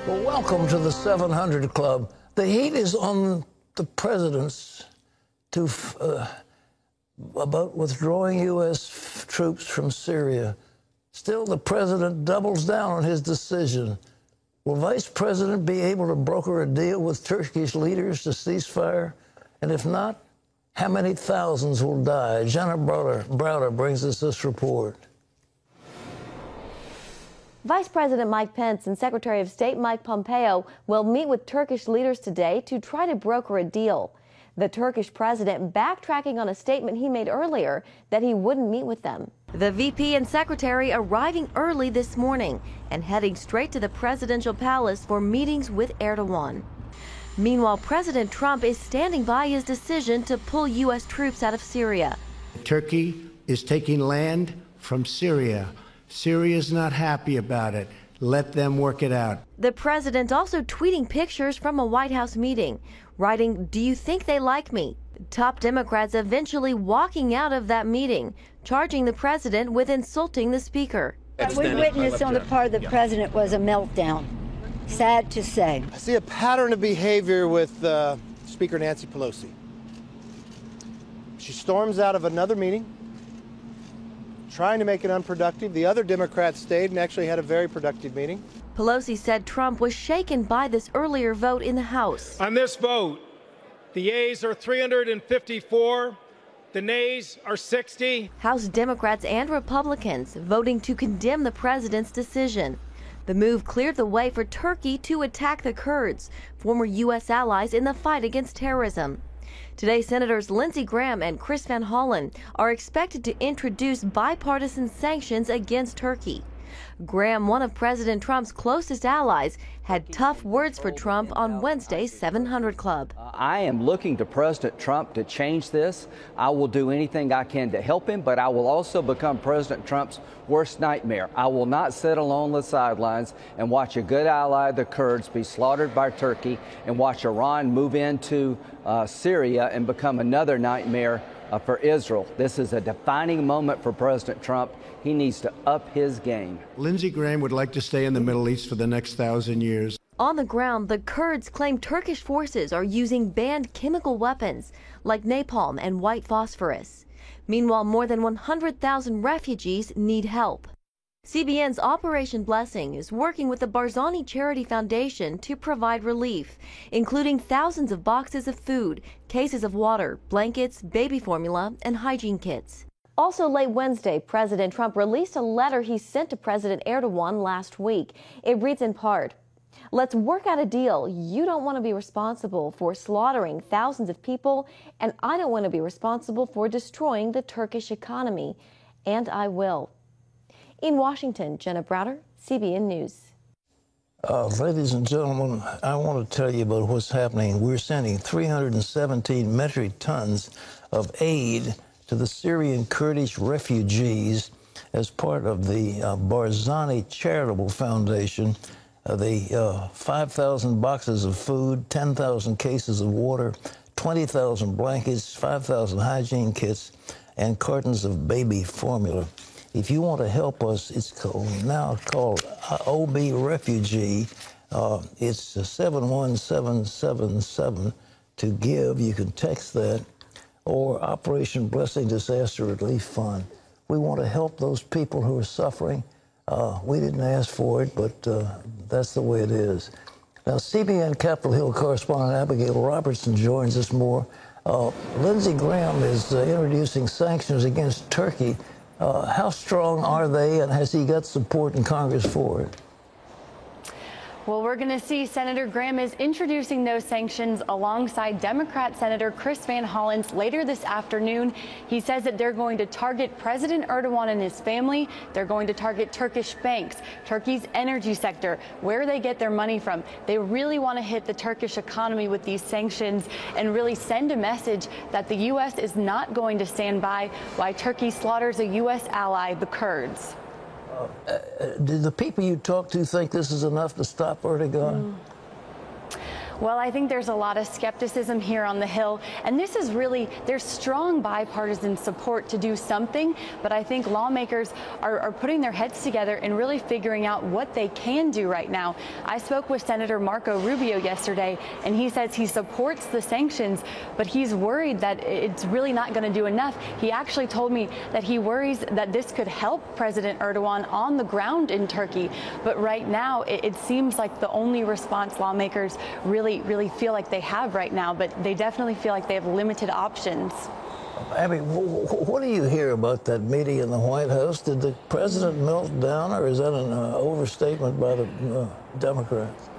Well, welcome to the 700 Club. The heat is on the presidents about withdrawing U.S. troops from Syria. Still, the president doubles down on his decision. Will Vice President be able to broker a deal with Turkish leaders to cease fire? And if not, how many thousands will die? Jenna Browder brings us this report. Vice President Mike Pence and Secretary of State Mike Pompeo will meet with Turkish leaders today to try to broker a deal. The Turkish president backtracking on a statement he made earlier that he wouldn't meet with them. The VP and secretary arriving early this morning and heading straight to the presidential palace for meetings with Erdogan. Meanwhile, President Trump is standing by his decision to pull U.S. troops out of Syria. Turkey is taking land from Syria. Syria's not happy about it. Let them work it out. The president also tweeting pictures from a White House meeting, writing, "Do you think they like me?" Top Democrats eventually walking out of that meeting, charging the president with insulting the speaker. What we witnessed on the part of the president was a meltdown. Sad to say. I see a pattern of behavior with Speaker Nancy Pelosi. She storms out of another meeting, trying to make it unproductive. The other Democrats stayed and actually had a very productive meeting. Pelosi said Trump was shaken by this earlier vote in the House. On this vote, the yeas are 354, the nays are 60. House Democrats and Republicans voting to condemn the president's decision. The move cleared the way for Turkey to attack the Kurds, former U.S. allies in the fight against terrorism. Today, Senators Lindsey Graham and Chris Van Hollen are expected to introduce bipartisan sanctions against Turkey. Graham, one of President Trump's closest allies, had tough words for Trump on Wednesday's 700 Club. I am looking to President Trump to change this. I will do anything I can to help him, but I will also become President Trump's worst nightmare. I will not sit alone on the sidelines and watch a good ally, the Kurds, be slaughtered by Turkey and watch Iran move into Syria and become another nightmare for Israel. This is a defining moment for President Trump. He needs to up his game. Lindsey Graham would like to stay in the Middle East for the next 1,000 years. On the ground, the Kurds claim Turkish forces are using banned chemical weapons like napalm and white phosphorus. Meanwhile, more than 100,000 refugees need help. CBN's Operation Blessing is working with the Barzani Charity Foundation to provide relief, including thousands of boxes of food, cases of water, blankets, baby formula, and hygiene kits. Also late Wednesday, President Trump released a letter he sent to President Erdogan last week. It reads in part, "Let's work out a deal. You don't want to be responsible for slaughtering thousands of people, and I don't want to be responsible for destroying the Turkish economy. And I will." In Washington, Jenna Browder, CBN News. Ladies and gentlemen, I want to tell you about what's happening. We're sending 317 metric tons of aid to the Syrian Kurdish refugees as part of the Barzani Charitable Foundation. The 5,000 boxes of food, 10,000 cases of water, 20,000 blankets, 5,000 hygiene kits, and cartons of baby formula. If you want to help us, it's now called OB Refugee. It's 71777 to give. You can text that, or Operation Blessing Disaster Relief Fund. We want to help those people who are suffering. We didn't ask for it, but that's the way it is. Now, CBN Capitol Hill correspondent Abigail Robertson joins us more. Lindsey Graham is introducing sanctions against Turkey. How strong are they, and has he got support in Congress for it? Well, we're going to see Senator Graham is introducing those sanctions alongside Democrat Senator Chris Van Hollen later this afternoon. He says that they're going to target President Erdogan and his family. They're going to target Turkish banks, Turkey's energy sector, where they get their money from. They really want to hit the Turkish economy with these sanctions and really send a message that the U.S. is not going to stand by while Turkey slaughters a U.S. ally, the Kurds. Do the people you talk to think this is enough to stop Erdogan? Well, I think there's a lot of skepticism here on the Hill, and this is really, there's strong bipartisan support to do something, but I think lawmakers are putting their heads together and really figuring out what they can do right now. I spoke with Senator Marco Rubio yesterday, and he says he supports the sanctions, but he's worried that it's really not going to do enough. He actually told me that he worries that this could help President Erdogan on the ground in Turkey, but right now it seems like the only response lawmakers really feel like they have right now, but they definitely feel like they have limited options. Abby, what do you hear about that meeting in the White House? Did the president melt down, or is that an overstatement by the Democrats?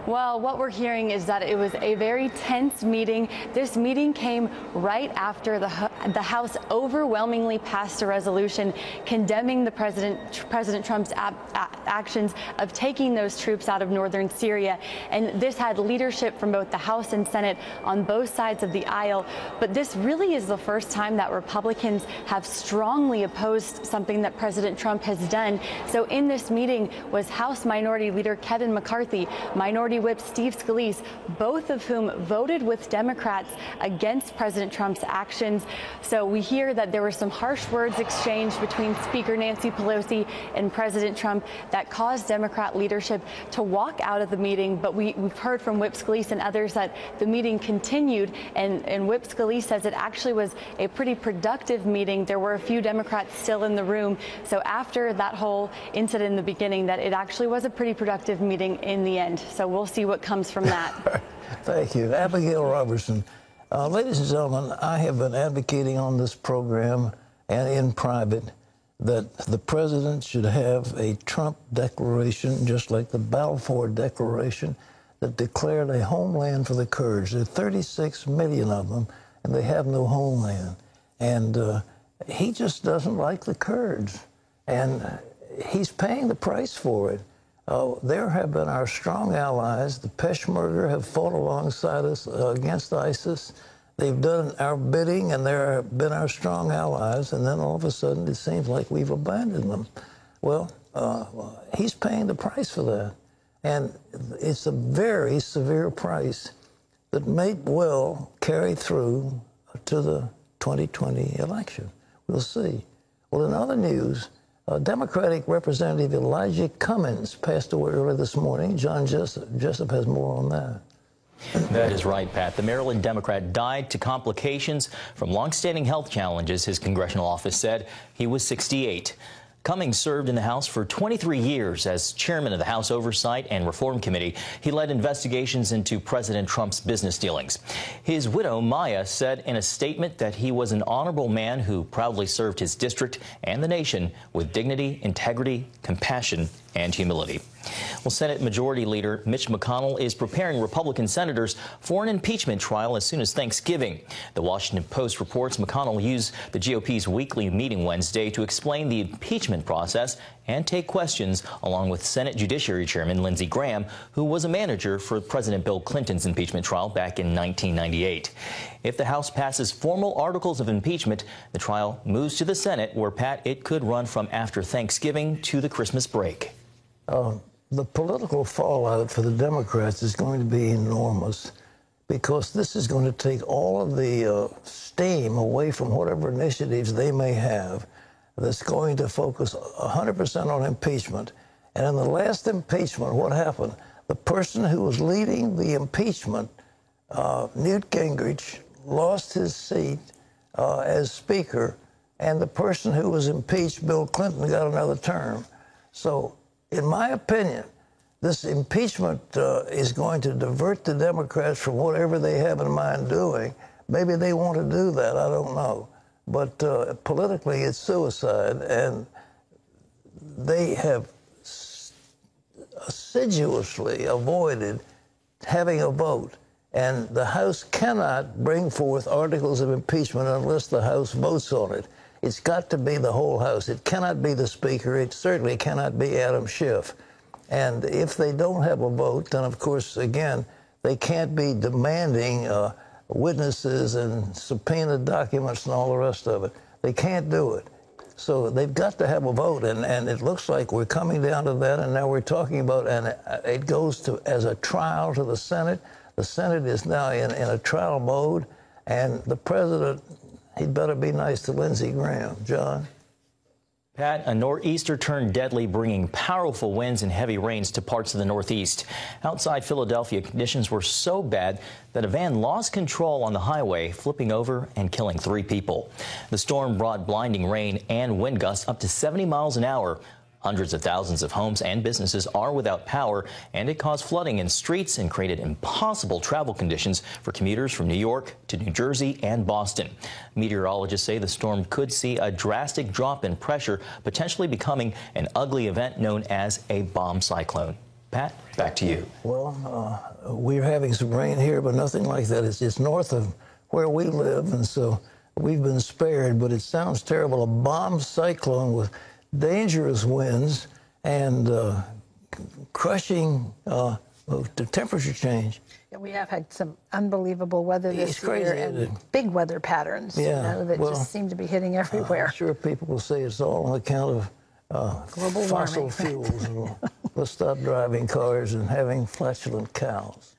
Well, what we're hearing is that it was a very tense meeting. This meeting came right after the House overwhelmingly passed a resolution condemning the President Trump's actions of taking those troops out of northern Syria. And this had leadership from both the House and Senate on both sides of the aisle. But this really is the first time that Republicans have strongly opposed something that President Trump has done. So in this meeting was House Minority Leader Kevin McCarthy, Minority Whip Steve Scalise, both of whom voted with Democrats against President Trump's actions. So we hear that there were some harsh words exchanged between Speaker Nancy Pelosi and President Trump that caused Democrat leadership to walk out of the meeting. But we've heard from Whip Scalise and others that the meeting continued, and Whip Scalise says it actually was a pretty productive meeting. There were a few Democrats still in the room. So after that whole incident in the beginning, that it actually was a pretty productive meeting in the end. So we'll see what comes from that. Thank you. Abigail Robertson. Ladies and gentlemen, I have been advocating on this program and in private that the president should have a Trump declaration, just like the Balfour Declaration, that declared a homeland for the Kurds. There are 36 million of them, and they have no homeland. And he just doesn't like the Kurds. And he's paying the price for it. There have been our strong allies. The Peshmerga have fought alongside us against ISIS. They've done our bidding, and they've been our strong allies. And then all of a sudden, it seems like we've abandoned them. Well, he's paying the price for that. And it's a very severe price that may well carry through to the 2020 election. We'll see. Well, in other news, Democratic Representative Elijah Cummings passed away early this morning. John Jessup has more on that. That is right, Pat. The Maryland Democrat died to complications from longstanding health challenges, his congressional office said. He was 68. Cummings served in the House for 23 years as chairman of the House Oversight and Reform Committee. He led investigations into President Trump's business dealings. His widow, Maya, said in a statement that he was an honorable man who proudly served his district and the nation with dignity, integrity, compassion, and humility. Well, Senate Majority Leader Mitch McConnell is preparing Republican senators for an impeachment trial as soon as Thanksgiving. The Washington Post reports McConnell used the GOP's weekly meeting Wednesday to explain the impeachment process and take questions, along with Senate Judiciary Chairman Lindsey Graham, who was a manager for President Bill Clinton's impeachment trial back in 1998. If the House passes formal articles of impeachment, the trial moves to the Senate, where, Pat, it could run from after Thanksgiving to the Christmas break. The political fallout for the Democrats is going to be enormous, because this is going to take all of the steam away from whatever initiatives they may have that's going to focus 100% on impeachment. And in the last impeachment, what happened? The person who was leading the impeachment, Newt Gingrich, lost his seat as Speaker, and the person who was impeached, Bill Clinton, got another term. So, in my opinion, this impeachment is going to divert the Democrats from whatever they have in mind doing. Maybe they want to do that, I don't know. But politically, it's suicide, and they have assiduously avoided having a vote. And the House cannot bring forth articles of impeachment unless the House votes on it. It's got to be the whole House. It cannot be the Speaker. It certainly cannot be Adam Schiff. And if they don't have a vote, then, of course, again, they can't be demanding witnesses and subpoena documents and all the rest of it. They can't do it. So they've got to have a vote, and it looks like we're coming down to that, and now we're talking about, and it goes to as a trial to the Senate. The Senate is now in a trial mode, and the president, he'd better be nice to Lindsey Graham. John? Pat, a nor'easter turned deadly, bringing powerful winds and heavy rains to parts of the Northeast. Outside Philadelphia, conditions were so bad that a van lost control on the highway, flipping over and killing 3 people. The storm brought blinding rain and wind gusts up to 70 miles an hour. Hundreds of thousands of homes and businesses are without power, and it caused flooding in streets and created impossible travel conditions for commuters from New York to New Jersey and Boston. Meteorologists say the storm could see a drastic drop in pressure, potentially becoming an ugly event known as a bomb cyclone. Pat, back to you. Well, we're having some rain here, but nothing like that. It's north of where we live, and so we've been spared, but it sounds terrible. A bomb cyclone with dangerous winds and crushing the temperature change. Yeah, we have had some unbelievable weather this year and big weather patterns, yeah, that just seem to be hitting everywhere. I'm sure people will say it's all on account of global fossil warming. fuels. Let's stop driving cars and having flatulent cows.